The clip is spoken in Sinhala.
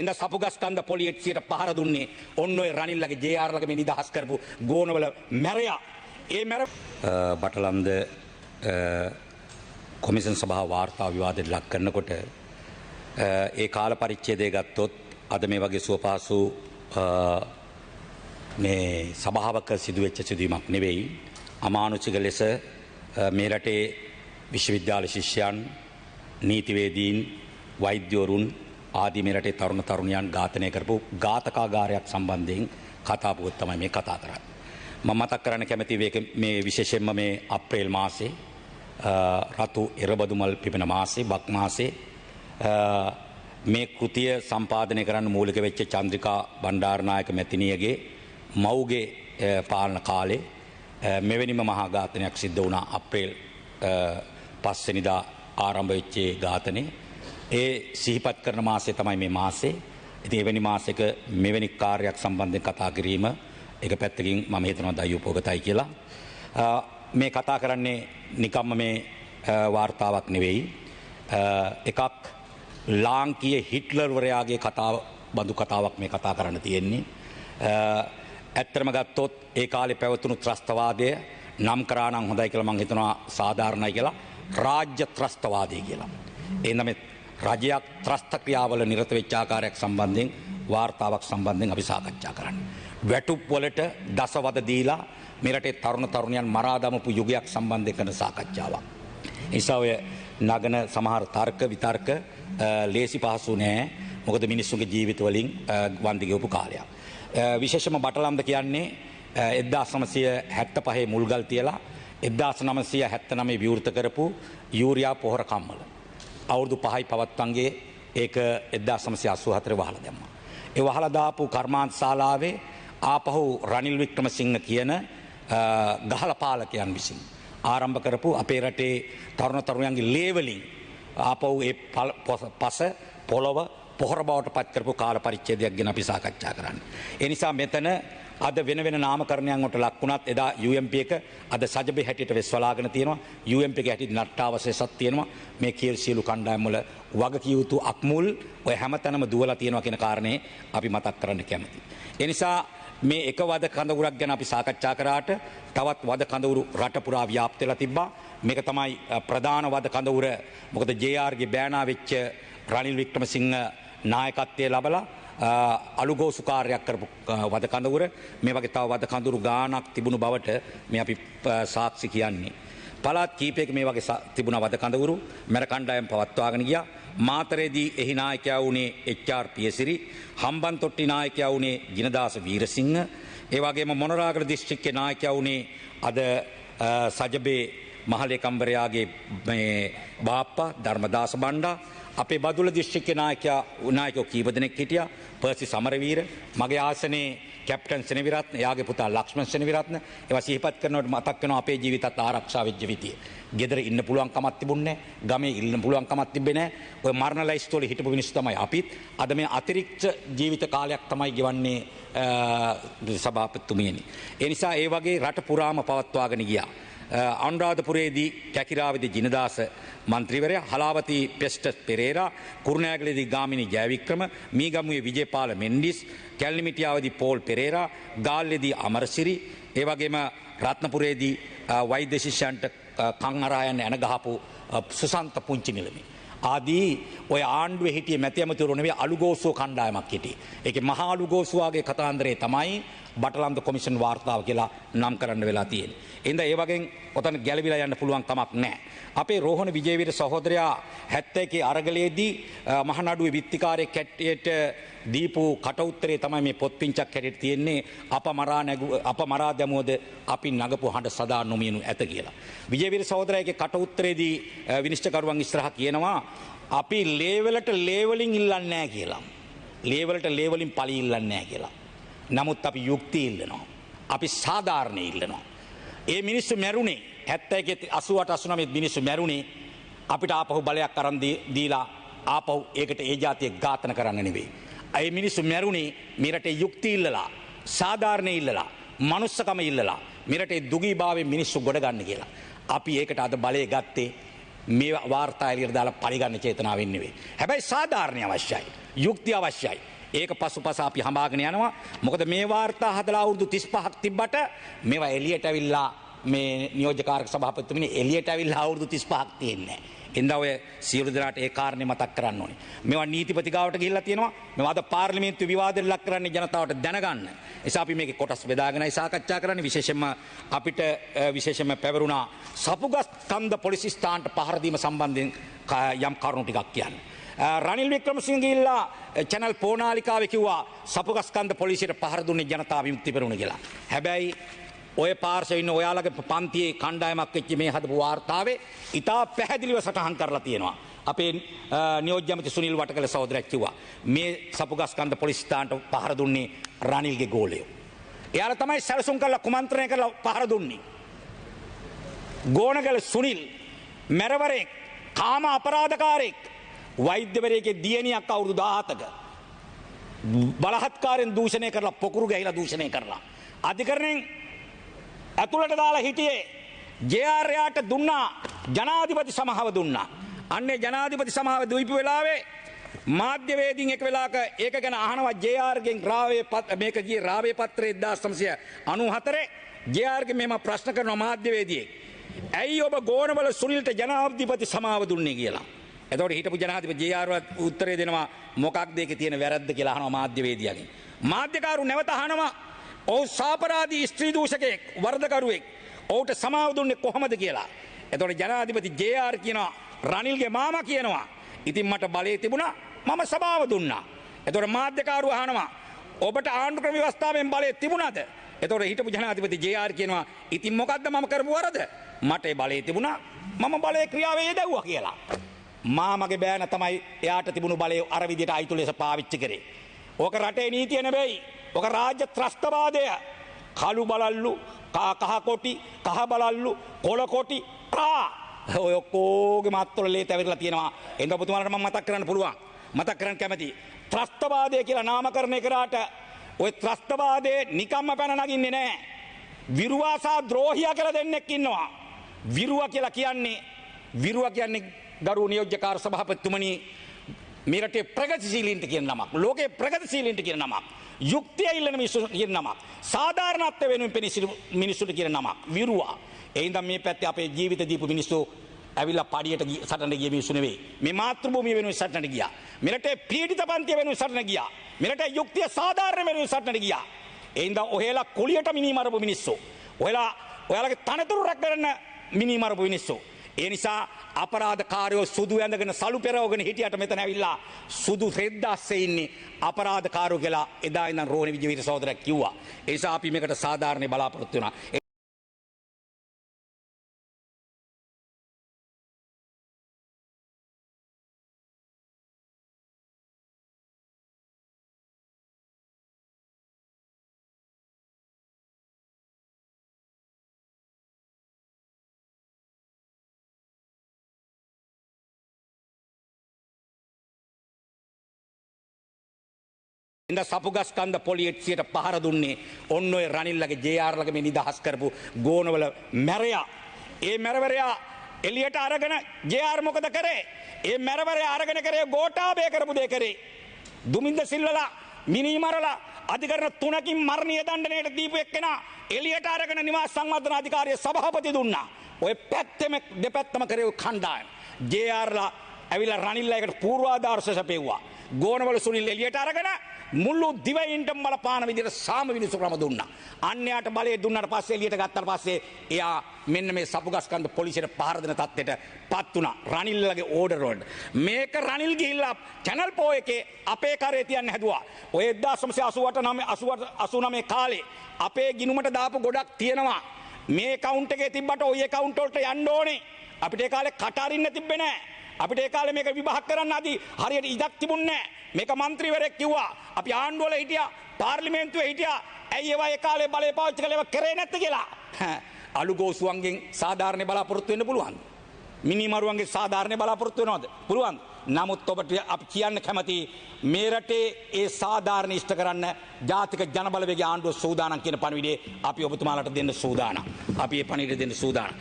ඉඳ සපුගස්කන්ද පොලිසියට පහර දුන්නේ ඔන්න ඔය රනිල්ලගේ ජේ.ආර් ලගේ මේ නිදහස් කරපු ගෝනවල මැරයා. ඒ මැර බටලම්ද කොමිෂන් සභාව වාර්තා විවාදයට ලක් කරනකොට ඒ කාල පරිච්ඡේදය ගත්තොත් අද මේ වගේ සුවපහසු මේ සභාවක සිදුවෙච්ච සිදුවීමක් නෙවෙයි. අමානුෂික ලෙස මේ රටේ විශ්වවිද්‍යාල ශිෂ්‍යයන්, නීතිවේදීන්, වෛද්‍යවරුන් ආදී මේ රටේ තරුණ තරුණියන් ඝාතනය කරපු ඝාතකාගාරයක් සම්බන්ධයෙන් කතා පුවත් තමයි මේ කතා කරන්නේ. මම මතක් කරන්න කැමති මේ විශේෂයෙන්ම මේ අප්‍රේල් මාසේ රතු එරබදුමල් පිපෙන මාසේ බක් මාසේ මේ කෘතිය සම්පාදනය කරන්න මූලික වෙච්ච චන්ද්‍රිකා බණ්ඩාරනායක මැතිණියගේ මව්ගේ පාලන කාලේ මෙවැනිම මහා ඝාතනයක් සිද්ධ වුණා. අප්‍රේල් 5 වෙනිදා ආරම්භ වෙච්ච ඝාතනේ ඒ සිහිපත් කරන මාසය තමයි මේ මාසේ. ඉතින් එවැනි මාසයක මෙවැනි කාර්යයක් සම්බන්ධයෙන් කතා කිරීම එක පැත්තකින් මම හිතනවා දයුපෝගතයි කියලා. මේ කතා කරන්නේ නිකම්ම මේ වාර්තාවක් නෙවෙයි. එකක් ලාංකීය හිට්ලර්වරයාගේ කතාව බඳු කතාවක් මේ කතා කරන්න තියෙන්නේ. ඇත්තටම ගත්තොත් ඒ කාලේ පැවතුණු ත්‍රස්තවාදය නම් කරා නම් හොඳයි කියලා මම හිතනවා සාධාරණයි කියලා රාජ්‍ය ත්‍රස්තවාදය කියලා. එන්න මේ රජයක් ත්‍රස්ත ක්‍රියාවල නිරත වෙච්ච ආකාරයක් සම්බන්ධයෙන් වාර්තාවක් සම්බන්ධයෙන් අපි සාකච්ඡා කරන්නේ. වැටුප් වලට දසවද දීලා මේ රටේ තරුණ තරුණියන් මරා දමපු යුගයක් සම්බන්ධයෙන් කරන සාකච්ඡාවක්. නිසා ඔය නගන සමහර තර්ක විතර්ක ලේසි පහසු නෑ. මොකද මිනිස්සුන්ගේ ජීවිත වලින් වන්දි ගෙවපු කාලයක්. විශේෂම බටලම්ද කියන්නේ 1975 මුල්ගල් තියලා 1979 විවෘත කරපු යූරියා පොහොර කම්මල. අවුරුදු 5යි පවත්වන්ගේ ඒක 1984 වහලා දැම්මා. ඒ වහලා දාපු කර්මාන්ත ශාලාවේ ආපහු රනිල් වික්‍රමසිංහ කියන ගහල පාලකයන් විසින් ආරම්භ කරපු අපේ රටේ තරුණ තරුණියන්ගේ ලේවලින් ආපහු ඒ පස පොළව පොහොර බවට පත් කරපු කාල පරිච්ඡේදයක් ගැන අපි සාකච්ඡා කරන්නේ. ඒ නිසා මෙතන අද වෙන වෙන නාමකරණයන් වලට ලක් වුණත් එදා UMP එක අද සජබේ හැටියට වෙස්වලාගෙන තියෙනවා. UMP එක හැටියට නට්ටාවශේෂත් තියෙනවා. මේ සියලු කණ්ඩායම් වල වගකිය යුතු අක්මුල් ඔය හැමතැනම දුවලා තියෙනවා කියන කාරණේ අපි මතක් කරන්න කැමතියි. ඒ නිසා මේ එක වද කඳවුරක් ගැන අපි සාකච්ඡා කරාට තවත් වද කඳවුරු රට පුරා ව්‍යාප්ත වෙලා තිබ්බා. මේක තමයි ප්‍රධාන වද කඳවුර. මොකද JR ගේ බෑනා වෙච්ච රනිල් වික්‍රමසිංහ නායකත්වයේ ලබලා අලුගෝසු කාර්යයක් කරපු වද කඳවුර. මේ වගේ තව වද කඳවුරු ගානක් තිබුණු බවට මේ අපි සාක්ෂි කියන්නේ. පළාත් කීපයක මේ වගේ තිබුණ වද කඳවුරු මැර කණ්ඩායම් පවත්වාගෙන ගියා. මාතරේදී එහි නායකයා වුණේ HR පියසිරි, හම්බන්තොට්ටි නායකයා වුණේ ජිනදාස වීරසිංහ, ඒ වගේම මොනරාගල දිස්ත්‍රික්කයේ නායකයා වුණේ අද සජබේ මහලේකම්වරයාගේ මේ බාප්පා ධර්මදාස බණ්ඩා, අපේ බදුල්ල දිස්ත්‍රික්කයේ නායකයෝ කීප දෙනෙක් හිටියා. පර්සි සමරවීර, මගේ ආසනේ කැප්ටන් සෙනවිරත්න, එයාගේ පුතා ලක්ෂ්මන් සෙනවිරත්න. ඒවා සිහිපත් කරනකොට මතක් වෙනවා අපේ ජීවිතත් ආරක්ෂා වෙච්ච විදිය. ගෙදර ඉන්න පුළුවන් කමක් තිබුණේ නැහැ. ගමේ ඉන්න පුළුවන් කමක් තිබ්බේ නැහැ. ඔය මරණ ලයිස්ට් වල හිටපු මිනිස්සු තමයි අපිත්. අද මේ අතිරික්ත ජීවිත කාලයක් තමයි ගෙවන්නේ සභාපතිතුමියනි. ඒ නිසා ඒ වගේ රට පුරාම පවත්වාගෙන ගියා. අනුරාධපුරයේදී කැකිරාවේදී ජිනදාස මන්ත්‍රීවරයා, හලාවතී පෙස්ටස් පෙරේරා, කුරුණෑගලේදී ගාමිණී ජයවික්‍රම, මීගමුවේ විජේපාල මෙන්ඩිස්, කැලණිමිටියාවේදී පෝල් පෙරේරා, ගාල්ලේදී අමරසිරි, ඒ වගේම රත්නපුරේදී වෛද්‍ය ශිෂ්‍යයන්ට කන් අරා යන ඇන ගහපු සුසන්ත පුංචි නිලමේ ආදී ඔය ආණ්ඩුවේ හිටිය මැති ඇමතිවරු නෙවෙයි අලුගෝසුව කණ්ඩායමක් හිටියේ. ඒකේ මහා අලුගෝසුවාගේ කතාන්දරේ තමයි බටලම්ද කොමිෂන් වාර්තාව කියලා නම් කරන්න වෙලා තියෙන්නේ. එහෙනම් ඒ වගේ ඔතන ගැළවිලා යන්න පුළුවන් කමක් නැහැ. අපේ රෝහණ විජේවීර සහෝදරයා 71 අරගලයේදී මහනඩුවේ විත්තිකාරයෙක් හැටියට දීපු කට උත්තරේ තමයි මේ පොත් පිංචක් හැටියට තියෙන්නේ. අප මරා දැමුවද අපි නගපු හඬ සදා නොමියනු ඇත කියලා. විජේවීර සහෝදරයාගේ කට උත්තරේදී විනිශ්චයකරුවන් ඉස්සරහා කියනවා අපි ලේවලට ලේවලින් ඉල්ලන්නේ නැහැ කියලා. ලේවලට ලේවලින් පලි ඉල්ලන්නේ නැහැ කියලා. නමුත් අපි යුක්ති ඉල්ලනවා. අපි සාධාරණේ ඉල්ලනවා. ඒ මිනිස්සු මැරුණේ 71 88 89 මිනිස්සු මැරුණේ අපිට ආපහු බලයක් අරන් දීලා ආපහු ඒකට ඒ જાතිය ඝාතන කරන්න නෙවෙයි. ඒ මිනිස්සු මැරුණේ මේ රටේ යුක්ති ඉල්ලලා, සාධාරණේ ඉල්ලලා, මනුස්සකම ඉල්ලලා මේ රටේ දුගීභාවයෙන් මිනිස්සු ගොඩ ගන්න කියලා. අපි ඒකට අද බලය ගත්තේ මේ වාර්තා එළියට දාලා පරිගන්න චේතනාවෙන් නෙවෙයි. හැබැයි සාධාරණේ අවශ්‍යයි. යුක්තිය අවශ්‍යයි. ඒක පසුපස අපි හඹාගෙන යනවා. මොකද මේ වාර්තා හදලා අවුරුදු 35ක් තිබ්බට මේවා එළියට ඇවිල්ලා මේ නියෝජ්‍යකාරක සභාපතිතුමනි එළියට ඇවිල්ලා අවුරුදු 35ක් තියෙන්නේ නැහැ. එඳා ඔය සියලු දෙනාට ඒ කාරණේ මතක් කරන්න ඕනේ. මේවා නීතිපති ගාවට ගිහිල්ලා තියෙනවා. මේවා අද පාර්ලිමේන්තු විවාදෙට ලක් කරන්නේ ජනතාවට දැනගන්න. ඒ නිසා අපි මේකේ කොටස් බෙදාගෙනයි සාකච්ඡා කරන්නේ. විශේෂයෙන්ම අපිට විශේෂයෙන්ම පැවරුණා සපුගස්කන්ධ පොලිස් ස්ථානට පහර දීම සම්බන්ධයෙන් යම් කරුණු ටිකක් කියන්න. රනිල් වික්‍රමසිංහ ගිහිල්ලා channel පෝනාලිකාවේ කිව්වා සපුගස්කන්ධ පොලිසියට පහර දුන්නේ ජනතා විමුක්ති පෙරමුණ කියලා. හැබැයි ඔය පාර්ශවයේ ඉන්න ඔයාලගේ පන්තියේ කණ්ඩායමක් වෙච්ච මේ හදපු වාර්තාවේ ඉතා පැහැදිලිව සටහන් කරලා තියෙනවා. අපේ නියෝජ්‍ය ඇමති සුනිල් වටකල සහෝදරයා කිව්වා මේ සපුගස්කන්ධ පොලිස් ස්ථානට පහර දුන්නේ රනිල්ගේ ගෝලයෝ. එයාලා තමයි සැලසුම් කරලා කුමන්ත්‍රණය කරලා පහර දුන්නේ. ගෝණගල සුනිල් මැරවරෙක් කාම අපරාධකාරයෙක් වෛද්‍යවරයෙක්ගේ දියණියක් අවුරුදු 17ක බලහත්කාරයෙන් දූෂණය කරලා පොකුරු ගහලා දූෂණය කරලා අධිකරණයෙන් ඇතුළට දාලා හිටියේ ජේ.ආර්. යාට දුන්නා ජනාධිපති සමාව දුන්නා. අන්නේ ජනාධිපති සමාව දීපු වෙලාවේ මාධ්‍යවේදීන් එක වෙලාවක ඒක ගැන අහනවා ජේ.ආර්.ගෙන් මේක ගියේ රාවේ පත්‍රයේ 1994 ජේ.ආර්.ගෙන් මෙහෙම ප්‍රශ්න කරනවා මාධ්‍යවේදියෙක්. ඇයි ඔබ ගෝණවල සුනිල්ට ජනාධිපති සමාව දුන්නේ කියලා. එතකොට හිටපු ජනාධිපති ජේ.ආර්. උත්තරේ දෙනවා මොකක්ද ඒකේ තියෙන වැරද්ද කියලා අහනවා මාධ්‍යවේදියාගෙන්. මාධ්‍යකාරු නැවත අහනවා ඔව් සාපරාධී ස්ත්‍රී දූෂකයෙක් වර්ධකරුවෙක් ඔහුට සමාව දුන්නේ කොහොමද කියලා. එතකොට ජනාධිපති ජේ.ආර්. කියනවා රනිල්ගේ මාමා කියනවා ඉතින් මට බලය තිබුණා මම සමාව දුන්නා. එතකොට මාධ්‍යකාරු අහනවා ඔබට ආණ්ඩු ක්‍රම ව්‍යවස්ථාවෙන් බලය තිබුණාද? එතකොට හිටපු ජනාධිපති ජේ.ආර්. කියනවා ඉතින් මොකද්ද මම කරපු වරද? මට බලය තිබුණා මම බලය ක්‍රියාවේ යෙදුවා කියලා. මාමගේ බෑන තමයි එයාට තිබුණු බලය අර විදියට අයිතු ලෙස පාවිච්චි කරේ. ඕක රටේ නීතිය නෙවෙයි. ඕක රාජ්‍ය ත්‍රස්තවාදය. කළු බලල්ලු, කහ කොටි, කහ බලල්ලු, කොළ කොටි, ඔය ඔක්කොගේ මාත්වල ලේ තැවිරලා තියෙනවා. එඳ ඔබතුමාලට මම මතක් කරන්න පුළුවන්. මතක් කරන්න කැමති. ත්‍රස්තවාදය කියලා නාමකරණය කරාට ඔය ත්‍රස්තවාදයේ නිකම්ම පැන නගින්නේ නැහැ. විරුවාසා ද්‍රෝහියා කියලා දෙන්නෙක් ඉන්නවා. විරුවා කියන්නේ ගරු නියෝජ්‍යකාර සභාපතිතුමනි මේ රටේ ප්‍රගතිශීලීන්ට කියන නමක්. ලෝකේ ප්‍රගතිශීලීන්ට කියන නමක්. යුක්තිය ඉල්ලන මිනිස්සු කියන නමක්. සාධාරණත්වය වෙනුවෙන් පෙනී මිනිස්සුන්ට කියන නමක්. විරුවා. ඒ හින්දා මේ පැත්තේ අපේ ජීවිත දීපු මිනිස්සු ඇවිල්ලා පඩියට සටන ගිය මිනිස්සු නෙවෙයි. මේ මාතෘභූමිය වෙනුවෙන් සටනට ගියා. මේ රටේ පීඩිත පන්තිය වෙනුවෙන් සටනට ගියා. මේ රටේ යුක්තිය සාධාරණ වෙනුවෙන් සටනට ගියා. ඒ හින්දා ඔහෙලා කුලියට මිනිමරපු මිනිස්සු. ඔයාලගේ තනතුරු රැක ගන්න මිනිමරපු මිනිස්සු. ඒ නිසා අපරාධකාරයෝ සුදු ඇඳගෙන සලු පෙරවගෙන හිටියට මෙතන ඇවිල්ලා සුදු රෙද්දාස්සේ ඉන්නේ අපරාධකාරයෝ කියලා එදා ඉඳන් රෝහණ විජේවීර සහෝදරයා කිව්වා. ඒ නිසා අපි මේකට සාධාරණ බලාපොරොත්තු වෙනවා. ඉඳ සපුගස්කන්ධ පොලිසියට පහර දුන්නේ ඔන්න ඔය රනිල්ලගේ ජේ.ආර්.ලගේ මේ නිදහස් කරපු ගෝනවල මැරයා. ඒ මැරවරයා එළියට අරගෙන ජේ.ආර්. මොකද කරේ? ඒ මැරවරයා අරගෙන කරේ ගෝඨාභය කරපු දේ කරේ. දුමින්ද සිල්වලා මිනිමරලා අධිකරණ 3කින් මරණීය දඬුවමට දීපු එක්කෙනා එළියට අරගෙන නිවාස සංවර්ධන අධිකාරිය සභාපති දුන්නා. ඔය පැත්තෙම දෙපැත්තම කරේ කණ්ඩායම. ජේ.ආර්.ලා ඇවිල්ලා රනිල්ලායකට පූර්වාදර්ශ සැපෙව්වා. ගෝනවල සුනිල් එළියට අරගෙන මුළු දිවයින්ටම බලපාන විදිහට සාම විනිසු ක්‍රම දුන්නා. අන්‍යයට බලය දුන්නාට පස්සේ එළියට ගත්තාට පස්සේ එයා මෙන්න මේ සපුගස්කන්ධ පොලිසියට පහර දෙන තත්ත්වයට පත් වුණා. රනිල්ලගේ ඕඩර් වලට. මේක රනිල් ගිහිල්ලා channel පෝ එකේ අපේ කරේ තියන්න හැදුවා. ඔය 1989 කාලේ අපේ ගිනුමට දාපු ගොඩක් තියෙනවා. මේ account එකේ තිබ්බට ඔය account වලට යන්න ඕනේ. අපිට ඒ කාලේ කට අරින්න තිබ්බේ නැහැ. අපිට ඒ කාලේ මේක විභාග කරන්න අදී හරියට ඉඩක් තිබුණේ නැහැ. මේක മന്ത്രിවරයෙක් කිව්වා. අපි ආණ්ඩුවල හිටියා, පාර්ලිමේන්තුවේ හිටියා. ඇයි ඒවා ඒ කාලේ බලය පාවිච්චි කළේ ඒවා කරේ නැත්තේ කියලා. අලුගෝසුවන්ගෙන් සාධාරණ බලාපොරොත්තු වෙන්න පුළුවන්. මිනිමරුවන්ගේ සාධාරණ බලාපොරොත්තු වෙනවද? පුළුවන්. නමුත් ඔබට අපි කියන්න කැමති මේ රටේ ඒ සාධාරණ ඉෂ්ට කරන්න ජාතික ජනබලවේගයේ ආණ්ඩුව සූදානම් කියන පණිවිඩය අපි ඔබතුමාලට දෙන්න සූදානම්. අපි ඒ පණිවිඩය දෙන්න සූදානම්.